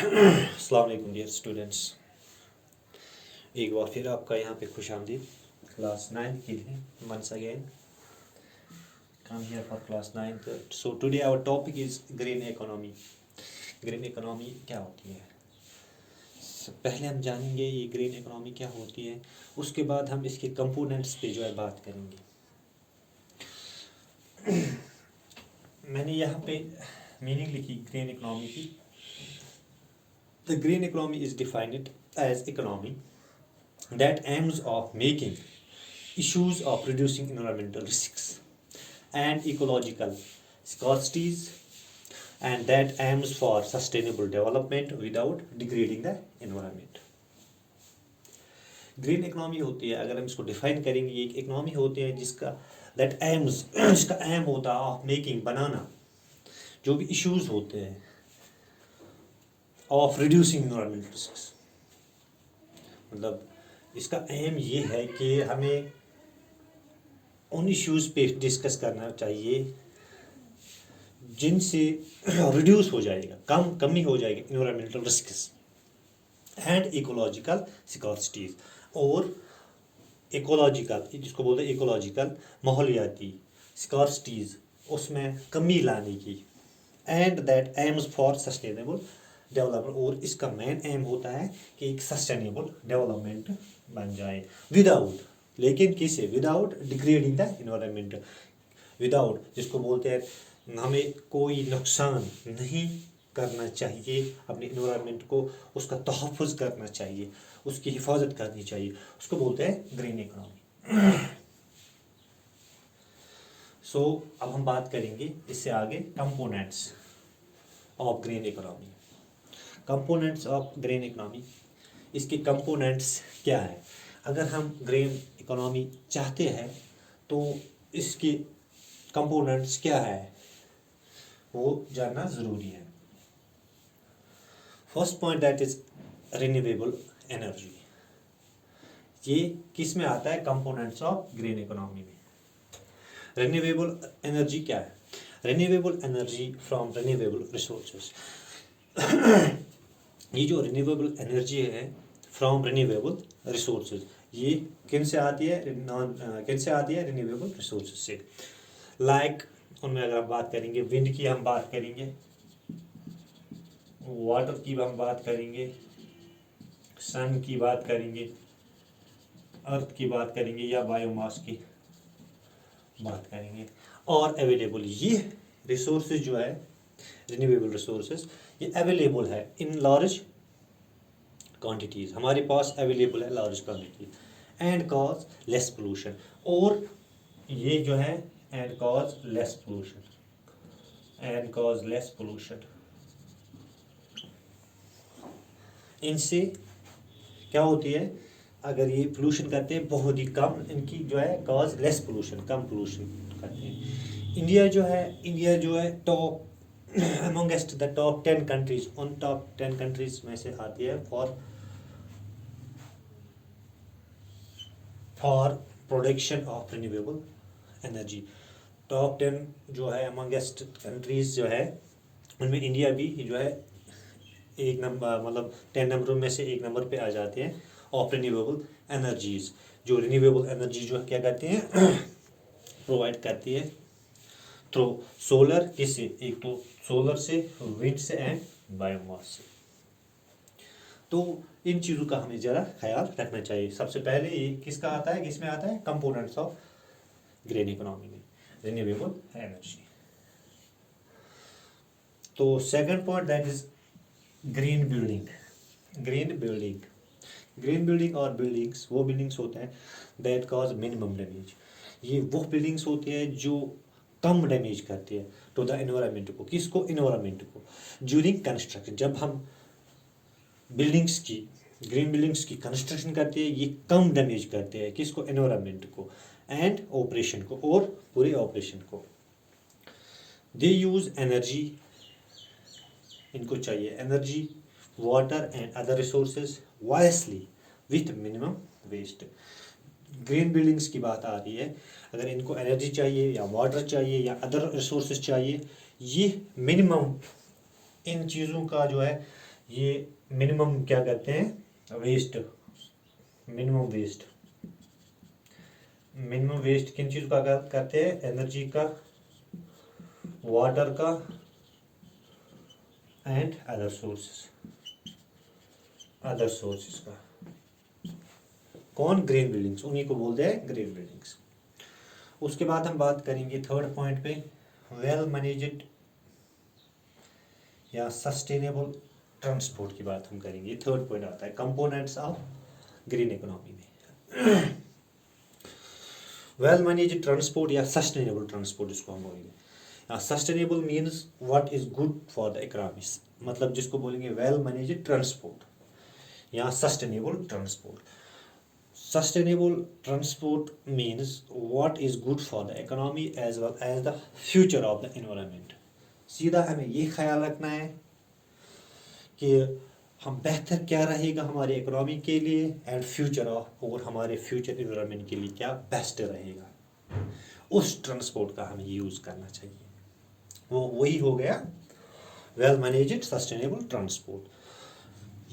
अस्सलाम वालेकुम dear students, एक बार फिर आपका यहाँ पे खुशामदीद क्लास 9 के लिए। Once again come here for class 9। So today our topic is green economy. Green economy क्या होती है, पहले हम जानेंगे ये ग्रीन इकोनॉमी क्या होती है, उसके बाद हम इसके कंपोनेंट्स पे जो है बात करेंगे। मैंने यहाँ पे मीनिंग लिखी ग्रीन इकोनॉमी की। The green economy is defined as economy that aims of making issues of reducing environmental risks and ecological scarcities, and that aims for sustainable development without degrading the environment. Green economy होती है, अगर हम इसको define करेंगे, ये एक economy होती है जिसका दैट एम्स जिसका एम होता है ऑफ मेकिंग, बनाना जो भी इश्यूज होते हैं ऑफ रिड्यूसिंग इन्वायरमेंटल रिस्क्स। मतलब इसका एम ये है कि हमें उन इश्यूज पे डिस्कस करना चाहिए जिनसे रिड्यूस हो जाएगा, कमी हो जाएगी इन्वायरमेंटल रिस्क्स एंड इकोलॉजिकल स्कार्सिटीज, और इकोलॉजिकल जिसको बोलते हैं इकोलॉजिकल माहौलियाती स्कार्सिटीज, उसमें कमी लाने की। And that aims for sustainable development, और इसका मेन एम होता है कि एक सस्टेनेबल डेवलपमेंट बन जाए विदाउट, लेकिन किसे, without degrading the environment, without जिसको बोलते हैं हमें कोई नुकसान नहीं करना चाहिए, अपने इन्वायरमेंट को उसका तहफ़्फ़ुज़ करना चाहिए, उसकी हिफाजत करनी चाहिए, उसको बोलते हैं ग्रीन इकोनॉमी। सो अब हम बात करेंगे इससे आगे components of green economy. Components of green economy, इसके कंपोनेंट्स क्या है। अगर हम ग्रीन इकोनॉमी चाहते हैं तो इसके कंपोनेंट्स क्या है वो जानना ज़रूरी है। First point that is renewable energy. ये किस में आता है, कंपोनेंट्स ऑफ ग्रीन इकोनॉमी में। रिन्यूएबल एनर्जी क्या है, renewable energy from renewable resources. ये जो रिन्यूएबल एनर्जी है फ्रॉम रिन्यूएबल रिसोर्सेज, ये किन से आती है, किन से आती है, रिन्यूएबल रिसोर्सेज से। लाइक उनमें अगर हम बात करेंगे, विंड की हम बात करेंगे, वाटर की हम बात करेंगे, सन की बात करेंगे, अर्थ की बात करेंगे, या बायोमास की बात करेंगे। और अवेलेबल ये रिसोर्सेज जो है रिन्यूएबल रिसोर्सेज, ये अवेलेबल है इन लार्ज क्वांटिटीज़, हमारे पास अवेलेबल है large quantity. And cause less pollution, और ये जो है and cause less pollution, and cause less pollution. इनसे क्या होती है, अगर ये पोल्यूशन करते हैं बहुत ही कम, इनकी जो है कॉज लेस पोल्यूशन, कम पोल्यूशन करते हैं। इंडिया जो है top amongst the top 10 countries, उन टॉप 10 कंट्रीज में से आती है for production of renewable energy. Top 10 जो है amongst कंट्रीज जो है उनमें इंडिया भी जो है एक नंबर, मतलब 10 नंबरों में से एक नंबर पे आ जाते हैं ऑफ रिन्यूएबल एनर्जीज। जो रिन्यूएबल एनर्जी जो है क्या करती हैं, प्रोवाइड करती है थ्रू सोलर, किससे, एक तो सोलर से, विंड से एंड बायोमास से। तो इन चीज़ों का हमें ज़रा ख्याल रखना चाहिए। सबसे पहले ये किसका आता है, किसमें आता है, कंपोनेंट्स ऑफ ग्रीन इकोनॉमी में, रिन्यूएबल एनर्जी। तो second point that is green building. Green building, green building और बिल्डिंग्स वो बिल्डिंग्स होते हैं दैट कॉज मिनिमम डैमेज। ये वो बिल्डिंग्स होती है जो कम डैमेज करती है टू द एनवायरनमेंट को, किसको, एनवायरनमेंट को। ड्यूरिंग कंस्ट्रक्शन, जब हम बिल्डिंग्स की, ग्रीन बिल्डिंग्स की कंस्ट्रक्शन करते हैं, ये कम डैमेज करते हैं किसको, एनवायरनमेंट को एंड ऑपरेशन को, और पूरे ऑपरेशन को। दे यूज एनर्जी, इनको चाहिए energy, water and other resources wisely with minimum waste. Green buildings की बात आ रही है, अगर इनको एनर्जी चाहिए या वाटर चाहिए या अदर रिसोर्सेज चाहिए, ये मिनिमम इन चीज़ों का जो है ये मिनिमम क्या करते हैं, waste, minimum waste. Minimum waste किन चीज़ का करते हैं, एनर्जी का, वाटर का एंड अदर सोर्सेस का। कौन, ग्रीन बिल्डिंग्स, उन्हीं को बोलते हैं ग्रीन बिल्डिंग्स। उसके बाद हम बात करेंगे थर्ड पॉइंट पे, वेल मैनेज्ड या सस्टेनेबल ट्रांसपोर्ट की बात हम करेंगे। थर्ड पॉइंट आता है कंपोनेंट्स ऑफ ग्रीन इकोनॉमी में। वेल मैनेज्ड ट्रांसपोर्ट या सस्टेनेबल ट्रांसपोर्ट इसको हम बोलेंगे। Sustainable means what is good for the economy, मतलब जिसको बोलेंगे वेल मैनेज्ड ट्रांसपोर्ट या sustainable transport. Sustainable transport means what is good for the economy as well as the future of the environment. सीधा हमें ये ख्याल रखना है कि हम बेहतर क्या रहेगा हमारे इकोनॉमी के लिए एंड फ्यूचर ऑफ, और हमारे फ्यूचर एनवायरनमेंट के लिए क्या बेस्ट रहेगा, उस ट्रांसपोर्ट का हमें यूज़ करना चाहिए। वो वही हो गया वेल मैनेज्ड सस्टेनेबल ट्रांसपोर्ट।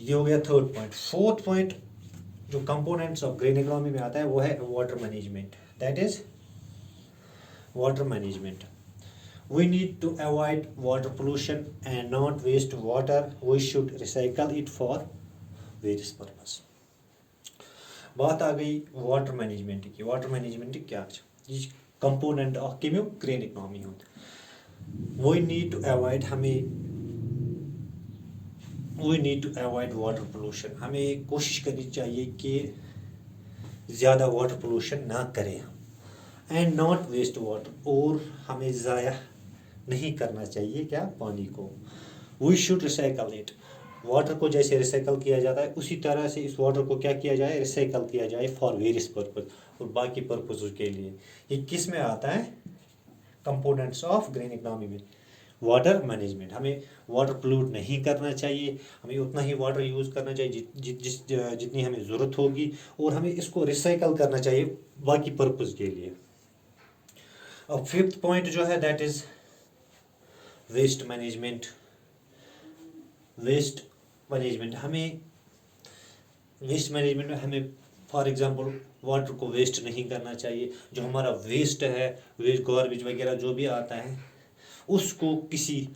ये हो गया थर्ड पॉइंट। फोर्थ पॉइंट जो कंपोनेंट्स ऑफ ग्रीन इकोनॉमी में आता है वो है water management. That is water management. We need to avoid water pollution and not waste water, we should recycle it for various purpose. बात आ गई water management की। वाटर मैनेजमेंट क्या ये कंपोनेंट ऑफ कम्यू ग्रीन इकोनॉमी होता। We need to avoid, we need to avoid water pollution. हमें कोशिश करनी चाहिए कि ज़्यादा वाटर पोल्यूशन ना करें एंड नॉट वेस्ट वाटर, और हमें ज़ाया नहीं करना चाहिए क्या, पानी को। We should recycle it, water को जैसे रिसाइकल किया जाता है उसी तरह से इस वाटर को क्या किया जाए, रिसाइकल किया जाए फॉर वेरियस पर्पज, और बाकी पर्पज़ के लिए। ये किस में आता है, कंपोनेंट्स ऑफ ग्रीन इकोनॉमी में, वाटर मैनेजमेंट। हमें वाटर पोल्यूट नहीं करना चाहिए, हमें उतना ही वाटर यूज़ करना चाहिए जितनी हमें ज़रूरत होगी, और हमें इसको रिसाइकल करना चाहिए बाकी पर्पज़ के लिए। अब फिफ्थ पॉइंट जो है that is waste management. Waste management हमें फॉर एग्जांपल वाटर को वेस्ट नहीं करना चाहिए। जो हमारा वेस्ट है, वेस्ट गार्बेज वगैरह जो भी आता है, उसको किसी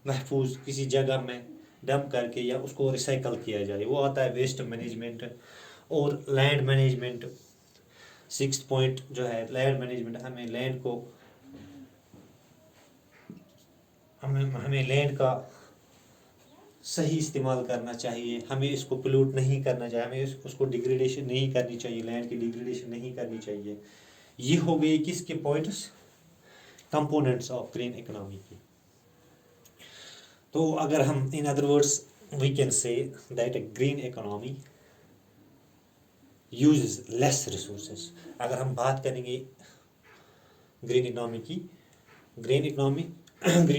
महफूज किसी जगह में डंप करके या उसको रिसाइकल किया जाए, वो आता है वेस्ट मैनेजमेंट। और लैंड मैनेजमेंट, सिक्स्थ पॉइंट जो है लैंड मैनेजमेंट। हमें लैंड का सही इस्तेमाल करना चाहिए, हमें इसको पोल्यूट नहीं करना चाहिए, हमें उसको डिग्रेडेशन नहीं करनी चाहिए, लैंड की डिग्रेडेशन नहीं करनी चाहिए। ये हो गई किसके points, components of green economy की। तो अगर हम in other words we can say that a green economy uses less resources. अगर हम बात करेंगे ग्रीन इकोनॉमी की, green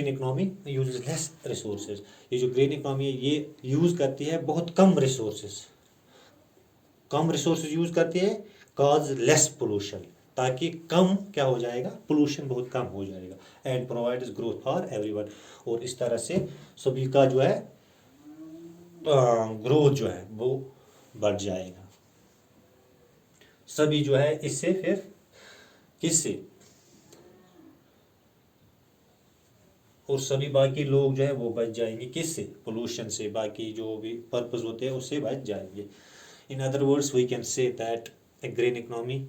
economy uses less resources. ये जो ग्रीन इकोनॉमी है ये यूज़ करती है बहुत कम रिसोर्सेज यूज़ करती है, कॉज लेस पोल्यूशन, ताकि कम क्या हो जाएगा, पोल्यूशन बहुत कम हो जाएगा, and provides growth for everyone. और इस तरह से सभी का जो है ग्रोथ जो है वो बढ़ जाएगा। सभी जो है इससे फिर किससे, और सभी बाकी लोग जो है वो बच जाएंगे किससे, पोल्यूशन से, बाकी जो भी पर्पस होते हैं उससे बच जाएंगे। In other words we can say that a green economy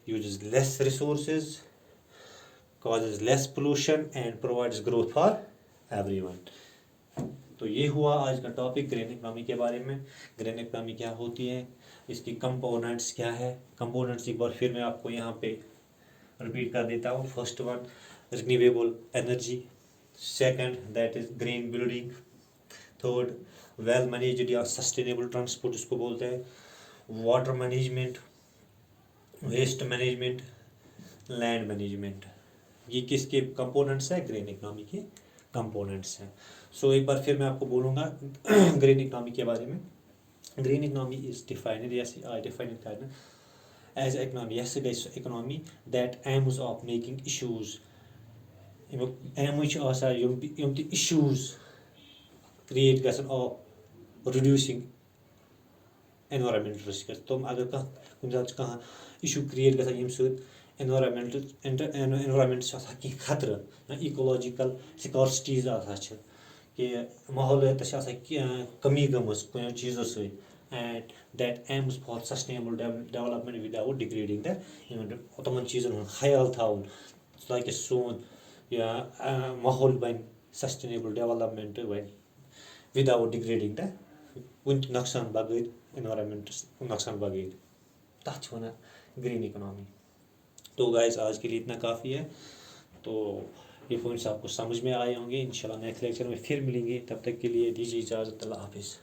uses less resources, causes less pollution and provides growth for everyone। तो ये हुआ आज का टॉपिक ग्रीन इकोनॉमी के बारे में। ग्रीन इकोनॉमी क्या होती है, इसकी कंपोनेंट्स क्या है। कंपोनेंट्स एक बार फिर मैं आपको यहाँ पे रिपीट कर देता हूँ। First one renewable energy, second that is green building, third well managed या सस्टेनेबल ट्रांसपोर्ट इसको बोलते हैं, water management, waste management, land management. ये किसके कंपोनेंट्स है, ग्रीन इकोनॉमी के कंपोनेंट्स हैं। सो एक बार फिर मैं आपको बोलूँगा ग्रीन इकोनॉमी के बारे में। Green economy is defined, yes I define करना as economy, yes economy that aims of making issues, एम आसान यम ती इशूज क्रिएट गसन ऑफ रिड्यूसिंग एनवायरमेंटल रिस्क तुम अगर कुछ कह इशू क्रिएट गसान यम एनवायरमेंट कह खतर इकोलॉजिकल स्कॉर्सिटीज कि माहौलियत कमी गम कुछ चीज़ों से and that aims for sustainable development without degrading the तमन चीज़न हूँ ख्याल थवन ताकि सोन या माहौल बन सस्टेनेबल डेवलपमेंट बन विदाउट डिग्रेडिंग द कुछ नुकसान बगैर एनवायरमेंटस नुकसान बगैर तथ वन ग्रीन इकोनॉमी। तो गाइस आज के लिए इतना काफ़ी है। तो ये पॉइंट्स आपको समझ में आए होंगे। इंशाल्लाह नेक्स्ट लेक्चर में फिर मिलेंगे, तब तक के लिए दीजिए इजाज़त। अल्लाह हाफिज़।